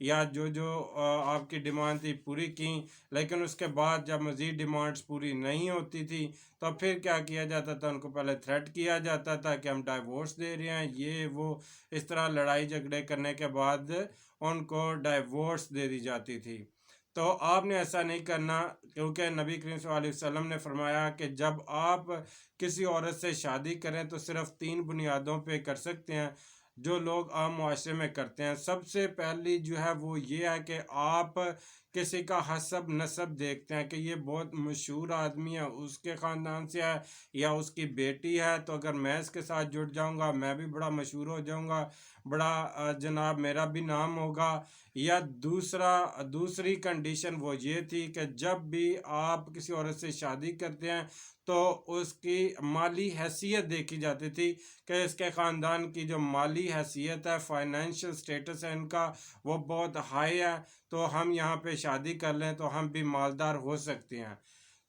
یا جو جو آپ کی ڈیمانڈ تھی پوری کی، لیکن اس کے بعد جب مزید ڈیمانڈس پوری نہیں ہوتی تھی تو پھر کیا کیا جاتا تھا، ان کو پہلے تھریٹ کیا جاتا تھا کہ ہم ڈائیورس دے رہے ہیں، یہ وہ، اس طرح لڑائی جھگڑے کرنے کے بعد ان کو ڈائیورس دے دی جاتی تھی۔ تو آپ نے ایسا نہیں کرنا، کیونکہ نبی کریم صلی اللہ علیہ وسلم نے فرمایا کہ جب آپ کسی عورت سے شادی کریں تو صرف 3 بنیادوں پہ کر سکتے ہیں جو لوگ عام معاشرے میں کرتے ہیں۔ سب سے پہلی جو ہے وہ یہ ہے کہ آپ کسی کا حسب نسب دیکھتے ہیں کہ یہ بہت مشہور آدمی ہے، اس کے خاندان سے ہے یا اس کی بیٹی ہے، تو اگر میں اس کے ساتھ جڑ جاؤں گا میں بھی بڑا مشہور ہو جاؤں گا، بڑا جناب میرا بھی نام ہوگا۔ یا دوسری کنڈیشن وہ یہ تھی کہ جب بھی آپ کسی عورت سے شادی کرتے ہیں تو اس کی مالی حیثیت دیکھی جاتی تھی کہ اس کے خاندان کی جو مالی حیثیت ہے، فائنینشل سٹیٹس ہے ان کا، وہ بہت ہائی ہے، تو ہم یہاں پہ شادی کر لیں تو ہم بھی مالدار ہو سکتے ہیں۔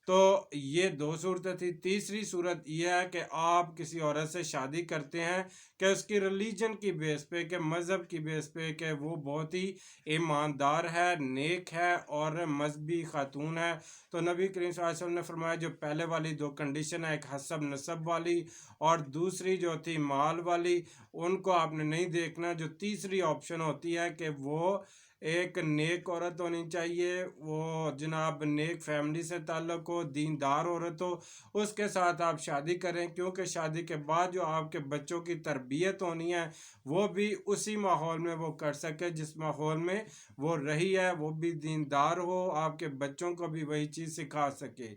تو یہ 2 صورتیں تھی۔ تیسری صورت یہ ہے کہ آپ کسی عورت سے شادی کرتے ہیں کہ اس کی ریلیجن کی بیس پہ، کہ مذہب کی بیس پہ، کہ وہ بہت ہی ایماندار ہے، نیک ہے اور مذہبی خاتون ہے۔ تو نبی کریم صلی اللہ علیہ وسلم نے فرمایا جو پہلے والی 2 کنڈیشن ہے، ایک حسب نسب والی اور دوسری جو تھی مال والی، ان کو آپ نے نہیں دیکھنا۔ جو تیسری آپشن ہوتی ہے کہ وہ ایک نیک عورت ہونی چاہیے، وہ جناب نیک فیملی سے تعلق ہو، دیندار عورت ہو، اس کے ساتھ آپ شادی کریں، کیونکہ شادی کے بعد جو آپ کے بچوں کی تربیت ہونی ہے وہ بھی اسی ماحول میں وہ کر سکے جس ماحول میں وہ رہی ہے، وہ بھی دیندار ہو، آپ کے بچوں کو بھی وہی چیز سکھا سکے۔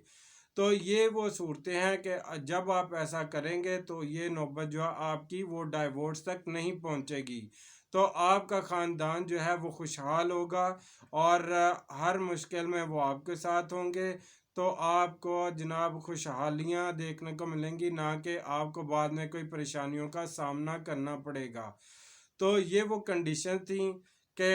تو یہ وہ صورتیں ہیں کہ جب آپ ایسا کریں گے تو یہ نوبت جو ہے آپ کی وہ ڈائیورس تک نہیں پہنچے گی، تو آپ کا خاندان جو ہے وہ خوشحال ہوگا اور ہر مشکل میں وہ آپ کے ساتھ ہوں گے، تو آپ کو جناب خوشحالیاں دیکھنے کو ملیں گی، نہ کہ آپ کو بعد میں کوئی پریشانیوں کا سامنا کرنا پڑے گا۔ تو یہ وہ کنڈیشن تھیں کہ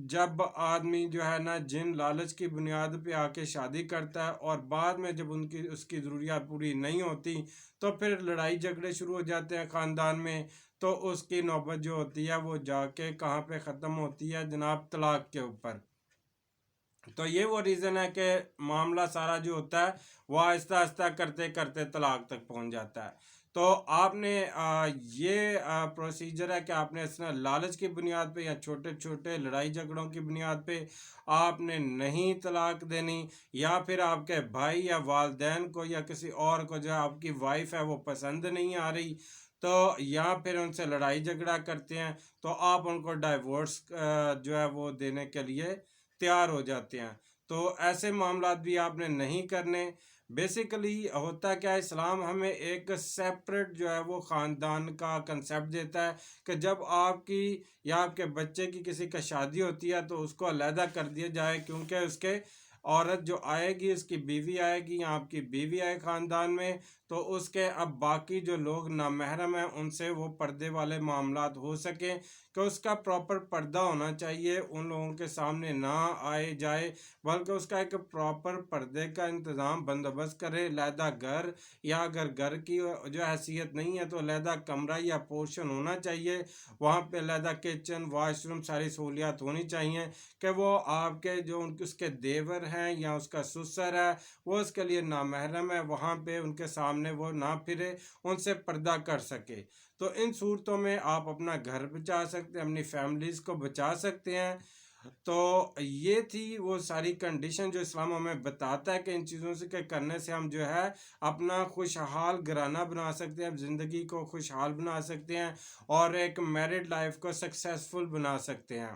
جب آدمی جو ہے نا جن لالچ کی بنیاد پہ آ کے شادی کرتا ہے اور بعد میں جب اس کی ضروریات پوری نہیں ہوتی تو پھر لڑائی جھگڑے شروع ہو جاتے ہیں خاندان میں، تو اس کی نوبت جو ہوتی ہے وہ جا کے کہاں پہ ختم ہوتی ہے جناب، طلاق کے اوپر۔ تو یہ وہ ریزن ہے کہ معاملہ سارا جو ہوتا ہے وہ آہستہ آہستہ کرتے کرتے طلاق تک پہنچ جاتا ہے۔ تو آپ نے یہ پروسیجر ہے کہ آپ نے اس طرح لالچ کی بنیاد پہ یا چھوٹے چھوٹے لڑائی جھگڑوں کی بنیاد پہ آپ نے نہیں طلاق دینی، یا پھر آپ کے بھائی یا والدین کو یا کسی اور کو جو آپ کی وائف ہے وہ پسند نہیں آ رہی، تو یا پھر ان سے لڑائی جھگڑا کرتے ہیں تو آپ ان کو ڈائیورس جو ہے وہ دینے کے لیے تیار ہو جاتے ہیں۔ تو ایسے معاملات بھی آپ نے نہیں کرنے۔ بیسیکلی ہوتا کیا ہے، اسلام ہمیں ایک سیپریٹ جو ہے وہ خاندان کا کنسیپٹ دیتا ہے کہ جب آپ کی یا آپ کے بچے کی کسی کا شادی ہوتی ہے تو اس کو علیحدہ کر دیا جائے، کیونکہ اس کے عورت جو آئے گی، اس کی بیوی آئے گی یا آپ کی بیوی آئے خاندان میں، تو اس کے اب باقی جو لوگ نامحرم ہیں ان سے وہ پردے والے معاملات ہو سکیں، کہ اس کا پراپر پردہ ہونا چاہیے، ان لوگوں کے سامنے نہ آئے جائے، بلکہ اس کا ایک پراپر پردے کا انتظام بندوبست کرے، علیحدہ گھر، یا اگر گھر کی جو حیثیت نہیں ہے تو علیحدہ کمرہ یا پورشن ہونا چاہیے، وہاں پہ علیحدہ کچن، واش روم، ساری سہولیات ہونی چاہیے کہ وہ آپ کے جو اس کے دیور ہیں یا اس کا سسر ہے وہ اس کے لیے نامحرم ہے، وہاں پہ ان کے سامنے وہ نہ پھرے، ان سے پردہ کر سکے۔ تو ان صورتوں میں آپ اپنا گھر بچا سکتے ہیں، اپنی فیملیز کو بچا سکتے ہیں۔ تو یہ تھی وہ ساری کنڈیشن جو اسلام ہمیں بتاتا ہے کہ ان چیزوں سے کرنے سے ہم جو ہے اپنا خوشحال گھرانہ بنا سکتے ہیں، زندگی کو خوشحال بنا سکتے ہیں اور ایک میرڈ لائف کو سکسیسفل بنا سکتے ہیں۔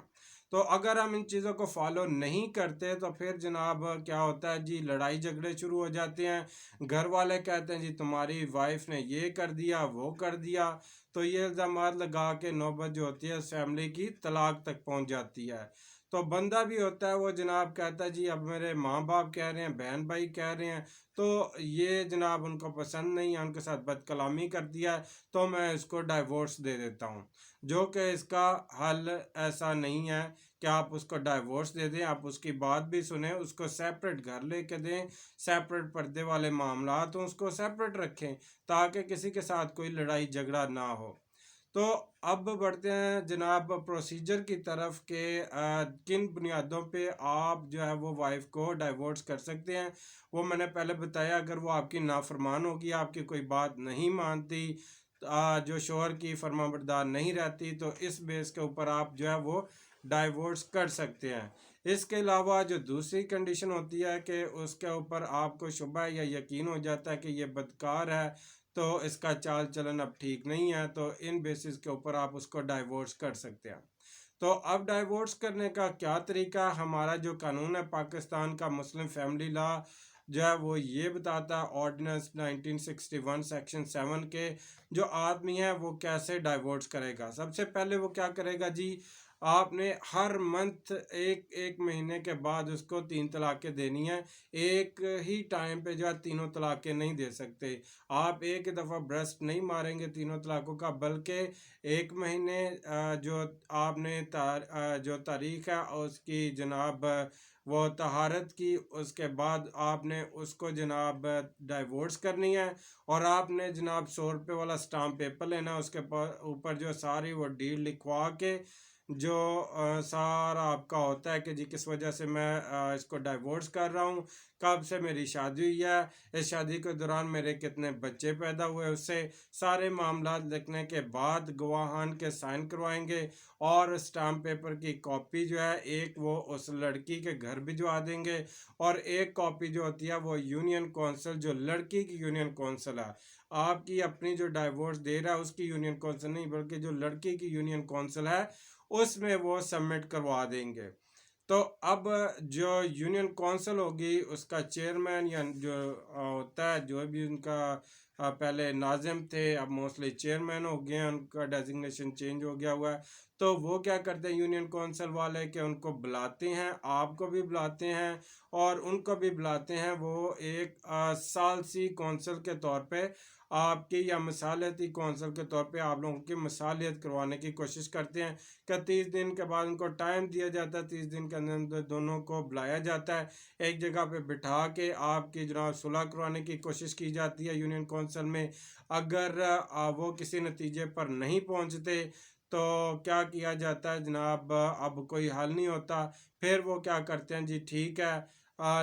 تو اگر ہم ان چیزوں کو فالو نہیں کرتے تو پھر جناب کیا ہوتا ہے جی، لڑائی جھگڑے شروع ہو جاتے ہیں، گھر والے کہتے ہیں جی تمہاری وائف نے یہ کر دیا وہ کر دیا، تو یہ الزامات لگا کے نوبت جو ہوتی ہے اس فیملی کی طلاق تک پہنچ جاتی ہے۔ تو بندہ بھی ہوتا ہے وہ جناب کہتا ہے جی اب میرے ماں باپ کہہ رہے ہیں، بہن بھائی کہہ رہے ہیں، تو یہ جناب ان کو پسند نہیں ہے، ان کے ساتھ بد کلامی کر دیا ہے، تو میں اس کو ڈائیورس دے دیتا ہوں، جو کہ اس کا حل ایسا نہیں ہے کہ آپ اس کو ڈائیورس دے دیں، آپ اس کی بات بھی سنیں، اس کو سیپریٹ گھر لے کے دیں، سیپریٹ پردے والے معاملات ہوں، اس کو سیپریٹ رکھیں تاکہ کسی کے ساتھ کوئی لڑائی جھگڑا نہ ہو۔ تو اب بڑھتے ہیں جناب پروسیجر کی طرف کہ کن بنیادوں پہ آپ جو ہے وہ وائف کو ڈائیورس کر سکتے ہیں. وہ میں نے پہلے بتایا، اگر وہ آپ کی نافرمان ہوگی، آپ کی کوئی بات نہیں مانتی، جو شوہر کی فرما بردار نہیں رہتی، تو اس بیس کے اوپر آپ جو ہے وہ ڈائیورس کر سکتے ہیں. اس کے علاوہ جو دوسری کنڈیشن ہوتی ہے کہ اس کے اوپر آپ کو شبہ یا یقین ہو جاتا ہے کہ یہ بدکار ہے، تو اس کا چال چلن اب ٹھیک نہیں ہے، تو ان بیسس کے اوپر آپ اس کو ڈائیورس کر سکتے ہیں. تو اب ڈائیورس کرنے کا کیا طریقہ؟ ہمارا جو قانون ہے پاکستان کا، مسلم فیملی لا جو ہے وہ یہ بتاتا ہے، آرڈیننس 1961 سیکشن 7 کے جو آدمی ہے وہ کیسے ڈائیورس کرے گا. سب سے پہلے وہ کیا کرے گا جی، آپ نے ہر منتھ ایک مہینے کے بعد اس کو 3 طلاقیں دینی ہیں. ایک ہی ٹائم پہ جو ہے تینوں طلاقیں نہیں دے سکتے. آپ ایک دفعہ برسٹ نہیں ماریں گے تینوں طلاقوں کا، بلکہ ایک مہینے جو آپ نے جو تاریخ ہے اس کی جناب وہ طہارت کی، اس کے بعد آپ نے اس کو جناب ڈائیورس کرنی ہے. اور آپ نے جناب 100 روپے والا سٹامپ پیپر لینا، اس کے اوپر جو ساری وہ ڈیل لکھوا کے جو سارا آپ کا ہوتا ہے کہ جی کس وجہ سے میں اس کو ڈائیورس کر رہا ہوں، کب سے میری شادی ہوئی ہے، اس شادی کے دوران میرے کتنے بچے پیدا ہوئے، اس سے سارے معاملات لکھنے کے بعد گواہان کے سائن کروائیں گے. اور سٹامپ پیپر کی کاپی جو ہے ایک وہ اس لڑکی کے گھر بھجوا دیں گے، اور ایک کاپی جو ہوتی ہے وہ یونین کونسل، جو لڑکی کی یونین کونسل ہے، آپ کی اپنی جو ڈائیورس دے رہا ہے اس کی یونین کونسل نہیں، بلکہ جو لڑکی کی یونین کونسل ہے اس میں وہ سبمٹ کروا دیں گے. تو اب جو یونین کونسل ہوگی اس کا چیئرمین یا جو ہوتا ہے، جو بھی ان کا پہلے ناظم تھے اب موسٹلی چیئرمین ہو گئے ہیں، ان کا ڈیزگنیشن چینج ہو گیا ہوا ہے. تو وہ کیا کرتے ہیں یونین کونسل والے کہ ان کو بلاتے ہیں، آپ کو بھی بلاتے ہیں اور ان کو بھی بلاتے ہیں. وہ ایک ثالثی کونسل کے طور پہ آپ کی یا مصالحتی کونسل کے طور پہ آپ لوگوں کی مصالحت کروانے کی کوشش کرتے ہیں کہ 30 دن کے بعد ان کو ٹائم دیا جاتا ہے، 30 دن کے اندر دونوں کو بلایا جاتا ہے، ایک جگہ پہ بٹھا کے آپ کی جناب صلح کروانے کی کوشش کی جاتی ہے یونین کونسل میں. اگر وہ کسی نتیجے پر نہیں پہنچتے تو کیا کیا جاتا ہے جناب، اب کوئی حل نہیں ہوتا، پھر وہ کیا کرتے ہیں جی ٹھیک ہے،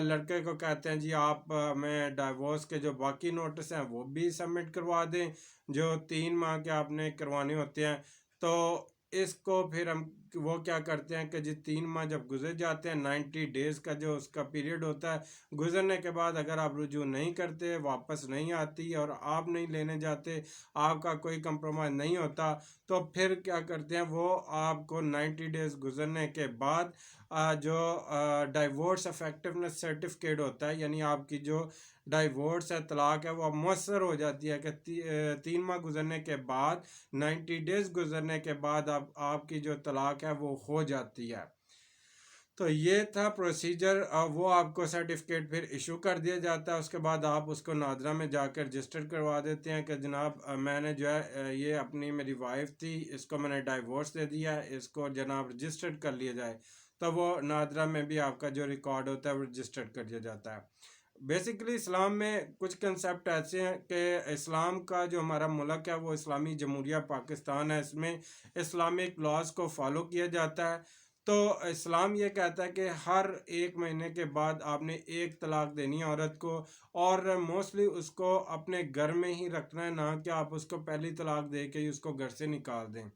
لڑکے کو کہتے ہیں جی آپ میں ڈائیورس کے جو باقی نوٹس ہیں وہ بھی سبمٹ کروا دیں جو 3 ماہ کے آپ نے کروانے ہوتے ہیں. تو اس کو پھر ہم وہ کیا کرتے ہیں کہ جی 3 ماہ جب گزر جاتے ہیں، 90 ڈیز کا جو اس کا پیریڈ ہوتا ہے، گزرنے کے بعد اگر آپ رجوع نہیں کرتے، واپس نہیں آتی اور آپ نہیں لینے جاتے، آپ کا کوئی کمپرومائز نہیں ہوتا، تو پھر کیا کرتے ہیں وہ آپ کو 90 ڈیز گزرنے کے بعد جو ڈائیورس افیکٹونیس سرٹیفکیٹ ہوتا ہے، یعنی آپ کی جو ڈائیورس ہے، طلاق ہے، وہ مؤثر ہو جاتی ہے کہ 3 ماہ گزرنے کے بعد، 90 ڈیز گزرنے کے بعد آپ کی جو طلاق ہے وہ ہو جاتی ہے. تو یہ تھا پروسیجر. وہ آپ کو سرٹیفکیٹ پھر ایشو کر دیا جاتا ہے، اس کے بعد آپ اس کو نادرا میں جا کر رجسٹر کروا دیتے ہیں کہ جناب میں نے جو ہے یہ اپنی میری وائف تھی، اس کو میں نے ڈائیورس دے دیا ہے، اس کو جناب رجسٹرڈ کر لیا جائے. تو وہ نادرا میں بھی آپ کا جو ریکارڈ ہوتا ہے وہ رجسٹرڈ کر دیا جاتا ہے. بیسیکلی اسلام میں کچھ کنسیپٹ ایسے ہیں کہ اسلام کا جو ہمارا ملک ہے وہ اسلامی جمہوریہ پاکستان ہے، اس میں اسلامک لاز کو فالو کیا جاتا ہے. تو اسلام یہ کہتا ہے کہ ہر 1 مہینے کے بعد آپ نے ایک طلاق دینی ہے عورت کو، اور موسٹلی اس کو اپنے گھر میں ہی رکھنا ہے، نہ کہ آپ اس کو پہلی طلاق دے کے ہی اس کو گھر سے نکال دیں.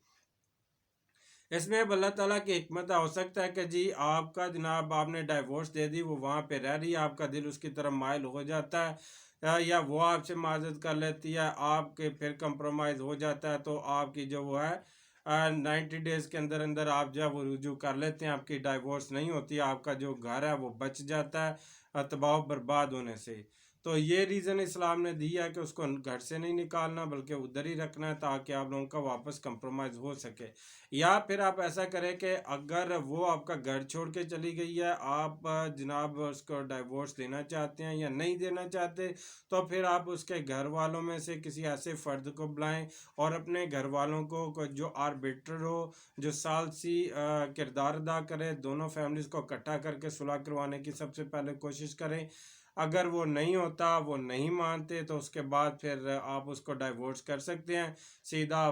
اس میں اب اللہ تعالیٰ کی حکمت ہو سکتا ہے کہ جی آپ کا جناب آپ نے ڈائیورس دے دی، وہ وہاں پہ رہ رہی ہے، آپ کا دل اس کی طرف مائل ہو جاتا ہے، یا وہ آپ سے معذرت کر لیتی ہے، آپ کے پھر کمپرومائز ہو جاتا ہے، تو آپ کی جو وہ ہے 90 ڈیز کے اندر اندر آپ جو ہے وہ رجوع کر لیتے ہیں، آپ کی ڈائیورس نہیں ہوتی، آپ کا جو گھر ہے وہ بچ جاتا ہے تباہ و برباد ہونے سے. تو یہ ریزن اسلام نے دیا ہے کہ اس کو گھر سے نہیں نکالنا بلکہ ادھر ہی رکھنا ہے تاکہ آپ لوگوں کا واپس کمپرومائز ہو سکے. یا پھر آپ ایسا کریں کہ اگر وہ آپ کا گھر چھوڑ کے چلی گئی ہے، آپ جناب اس کو ڈائیورس دینا چاہتے ہیں یا نہیں دینا چاہتے، تو پھر آپ اس کے گھر والوں میں سے کسی ایسے فرد کو بلائیں اور اپنے گھر والوں کو جو آربیٹر ہو، جو ثالثی کردار ادا کرے، دونوں فیملیز کو اکٹھا کر کے صلح کروانے کی سب سے پہلے کوشش کریں. اگر وہ نہیں ہوتا، وہ نہیں مانتے، تو اس کے بعد پھر آپ اس کو ڈائیورس کر سکتے ہیں، سیدھا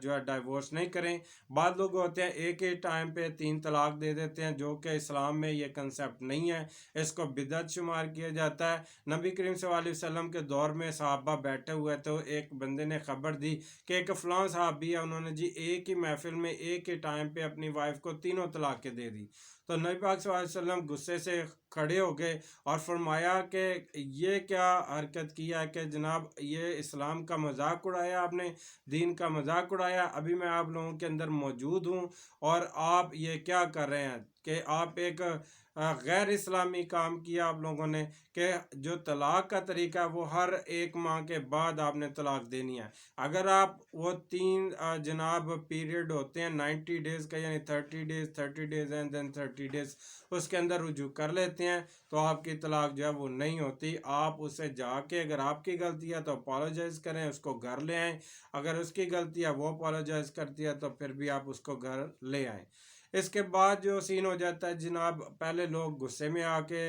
جو ہے ڈائیورس نہیں کریں۔ بعض لوگ ہوتے ہیں ایک ہی ٹائم پہ 3 طلاق دے دیتے ہیں، جو کہ اسلام میں یہ کنسیپٹ نہیں ہے، اس کو بدعت شمار کیا جاتا ہے۔ نبی کریم صلی اللہ علیہ وسلم کے دور میں صحابہ بیٹھے ہوئے تو ایک بندے نے خبر دی کہ ایک فلاں صحابی ہے، انہوں نے جی ایک ہی محفل میں ایک ہی ٹائم پہ اپنی وائف کو 3 طلاقیں دے دی۔ تو نبی پاک صلی اللہ علیہ وسلم غصے سے کھڑے ہو گئے اور فرمایا کہ یہ کیا حرکت کیا ہے کہ جناب یہ اسلام کا مذاق اڑایا، آپ نے دین کا مذاق اڑایا، ابھی میں آپ لوگوں کے اندر موجود ہوں اور آپ یہ کیا کر رہے ہیں کہ آپ ایک غیر اسلامی کام کیا آپ لوگوں نے، کہ جو طلاق کا طریقہ ہے وہ ہر 1 ماہ کے بعد آپ نے طلاق دینی ہے۔ اگر آپ وہ 3 جناب پیریڈ ہوتے ہیں 90 ڈیز کا، یعنی 30 ڈیز اینڈ دین 30 ڈیز، اس کے اندر رجوع کر لیتے ہیں تو آپ کی طلاق جو ہے وہ نہیں ہوتی۔ آپ اسے جا کے اگر آپ کی غلطی ہے تو اپالوجائز کریں، اس کو گھر لے آئیں، اگر اس کی غلطی ہے وہ اپالوجائز کرتی ہے تو پھر بھی آپ اس کو گھر لے آئیں۔ اس کے بعد جو سین ہو جاتا ہے جناب، پہلے لوگ غصے میں آ کے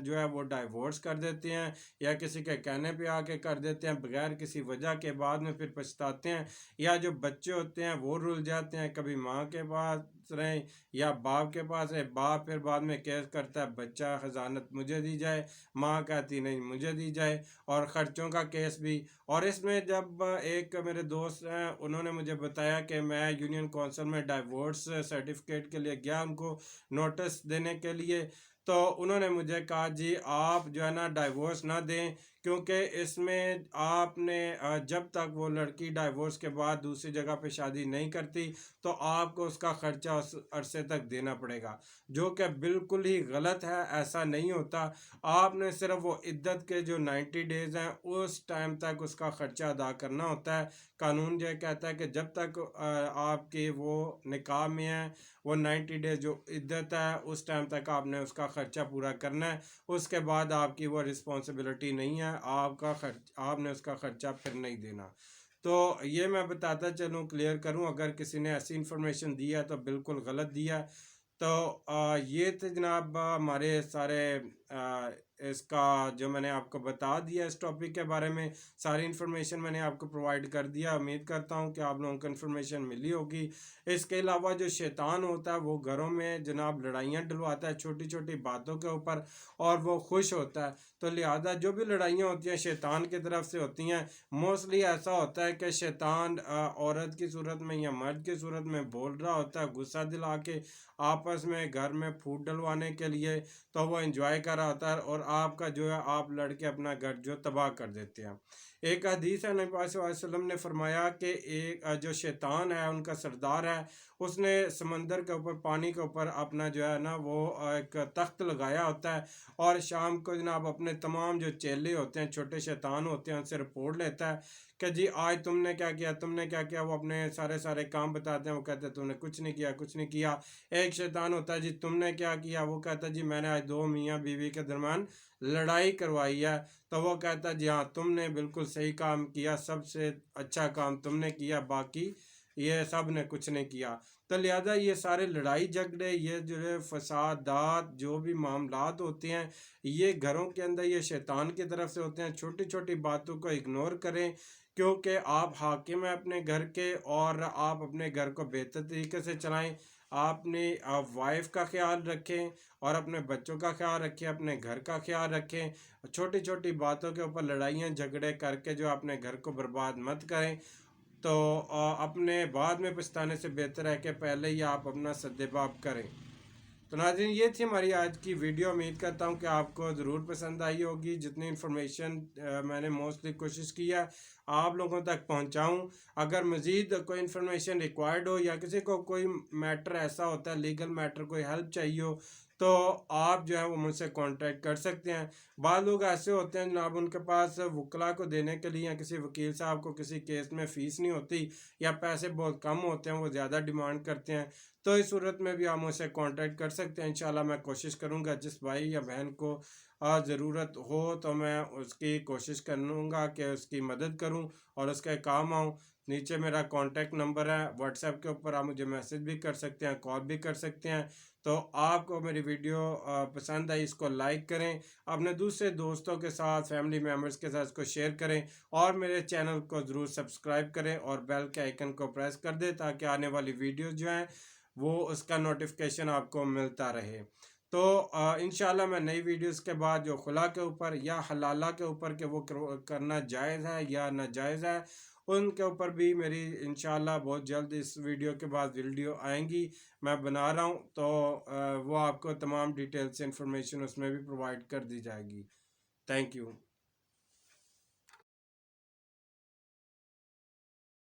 جو ہے وہ ڈائیورس کر دیتے ہیں یا کسی کے کہنے پہ آ کے کر دیتے ہیں بغیر کسی وجہ کے، بعد میں پھر پچھتاتے ہیں، یا جو بچے ہوتے ہیں وہ رل جاتے ہیں، کبھی ماں کے پاس رہیں یا باپ کے پاس رہیں، باپ پھر بعد میں کیس کرتا ہے بچہ خزانت مجھے دی جائے، ماں کہتی نہیں مجھے دی جائے، اور خرچوں کا کیس بھی۔ اور اس میں جب ایک میرے دوست ہیں انہوں نے مجھے بتایا کہ میں یونین کونسل میں ڈائیورس سرٹیفکیٹ کے لیے گیا ان کو نوٹس دینے کے لیے، تو انہوں نے مجھے کہا جی آپ جو ہے نا ڈائیورس نہ دیں، کیونکہ اس میں آپ نے جب تک وہ لڑکی ڈائیورس کے بعد دوسری جگہ پہ شادی نہیں کرتی تو آپ کو اس کا خرچہ اس عرصے تک دینا پڑے گا، جو کہ بالکل ہی غلط ہے، ایسا نہیں ہوتا۔ آپ نے صرف وہ عدت کے جو 90 ڈیز ہیں اس ٹائم تک اس کا خرچہ ادا کرنا ہوتا ہے۔ قانون یہ کہتا ہے کہ جب تک آپ کی وہ نکاح میں ہے، وہ 90 ڈیز جو عدت ہے اس ٹائم تک آپ نے اس کا خرچہ پورا کرنا ہے، اس کے بعد آپ کی وہ رسپانسبلٹی نہیں ہے، آپ نے اس کا خرچہ پھر نہیں دینا۔ تو یہ میں بتاتا چلوں، کلیئر کروں، اگر کسی نے ایسی انفارمیشن دی ہے تو بالکل غلط دیا ہے۔ تو یہ تھے جناب ہمارے سارے اس کا جو میں نے آپ کو بتا دیا اس ٹاپک کے بارے میں، ساری انفارمیشن میں نے آپ کو پرووائڈ کر دیا، امید کرتا ہوں کہ آپ لوگوں کو انفارمیشن ملی ہوگی۔ اس کے علاوہ جو شیطان ہوتا ہے وہ گھروں میں جناب لڑائیاں ڈلواتا ہے چھوٹی چھوٹی باتوں کے اوپر، اور وہ خوش ہوتا ہے، تو لہذا جو بھی لڑائیاں ہوتی ہیں شیطان کی طرف سے ہوتی ہیں۔ موسٹلی ایسا ہوتا ہے کہ شیطان عورت کی صورت میں یا مرد کی صورت میں بول رہا ہوتا ہے غصہ دلا کے آپس میں گھر میں پھوٹ ڈلوانے کے لیے، تو وہ انجوائے کر رہا ہوتا ہے، اور آپ کا جو ہے آپ لڑکے اپنا گھر جو تباہ کر دیتے ہیں۔ ایک حدیث ہے نبی پاک صلی اللہ علیہ وسلم نے فرمایا کہ ایک جو شیطان ہے ان کا سردار ہے، اس نے سمندر کے اوپر پانی کے اوپر اپنا جو ہے نا وہ ایک تخت لگایا ہوتا ہے، اور شام کو جناب اپنے تمام جو چیلے ہوتے ہیں چھوٹے شیطان ہوتے ہیں ان سے رپورٹ لیتا ہے کہ جی آج تم نے کیا کیا، تم نے کیا کیا، وہ اپنے سارے کام بتاتے ہیں، وہ کہتے ہیں تم نے کچھ نہیں کیا، کچھ نہیں کیا۔ ایک شیطان ہوتا ہے جی تم نے کیا کیا، وہ کہتا ہے جی میں نے آج 2 میاں بیوی کے درمیان لڑائی کروائی ہے، تو وہ کہتا ہے جی ہاں تم نے بالکل صحیح کام کیا، سب سے اچھا کام تم نے کیا، باقی یہ سب نے کچھ نہیں کیا۔ تو لہذا یہ سارے لڑائی جھگڑے، یہ جو ہے فسادات، جو بھی معاملات ہوتے ہیں یہ گھروں کے اندر یہ شیطان کی طرف سے ہوتے ہیں۔ چھوٹی چھوٹی باتوں کو اگنور کریں، کیونکہ آپ حاکم ہیں اپنے گھر کے، اور آپ اپنے گھر کو بہتر طریقے سے چلائیں، آپ اپنی وائف کا خیال رکھیں اور اپنے بچوں کا خیال رکھیں، اپنے گھر کا خیال رکھیں۔ چھوٹی چھوٹی باتوں کے اوپر لڑائیاں جھگڑے کر کے جو اپنے گھر کو برباد مت کریں، تو اپنے بعد میں پچھتانے سے بہتر ہے کہ پہلے ہی آپ اپنا سدباب کریں۔ تو ناظرین یہ تھی ہماری آج کی ویڈیو، امید کرتا ہوں کہ آپ کو ضرور پسند آئی ہوگی۔ جتنی انفارمیشن میں نے موسٹلی کوشش کی ہے آپ لوگوں تک پہنچاؤں۔ اگر مزید کوئی انفارمیشن ریکوائرڈ ہو یا کسی کو کوئی میٹر ایسا ہوتا ہے لیگل میٹر کوئی ہیلپ چاہیے ہو، تو آپ جو ہے وہ مجھ سے کانٹیکٹ کر سکتے ہیں۔ بعض لوگ ایسے ہوتے ہیں جناب ان کے پاس وکلا کو دینے کے لیے یا کسی وکیل صاحب کو کسی کیس میں فیس نہیں ہوتی، یا پیسے بہت کم ہوتے ہیں وہ زیادہ ڈیمانڈ کرتے ہیں، تو اس صورت میں بھی آپ مجھ سے کانٹیکٹ کر سکتے ہیں. انشاءاللہ میں کوشش کروں گا جس بھائی یا بہن کو ضرورت ہو تو میں اس کی کوشش کروں گا کہ اس کی مدد کروں اور اس کے کام آؤں. نیچے میرا کانٹیکٹ نمبر ہے، واٹس ایپ کے اوپر آپ مجھے میسج بھی کر سکتے ہیں، کال بھی کر سکتے ہیں. تو آپ کو میری ویڈیو پسند آئی، اس کو لائک کریں، اپنے دوسرے دوستوں کے ساتھ، فیملی ممبرس کے ساتھ اس کو شیئر کریں، اور میرے چینل کو ضرور سبسکرائب کریں اور بیل کے آئیکن کو پریس کر دیں تاکہ آنے والی ویڈیوز جو ہیں وہ اس کا نوٹیفیکیشن آپ کو ملتا رہے. تو انشاءاللہ میں نئی ویڈیوز کے بعد جو خلا کے اوپر یا حلالہ کے اوپر کہ وہ کرنا جائز ہے یا ناجائز ہے، ان کے اوپر بھی میری انشاءاللہ بہت جلد اس ویڈیو کے بعد ویڈیو آئیں گی. میں بنا رہا ہوں تو وہ آپ کو تمام ڈیٹیلز انفارمیشن اس میں بھی پرووائڈ کر دی جائے گی. Thank you.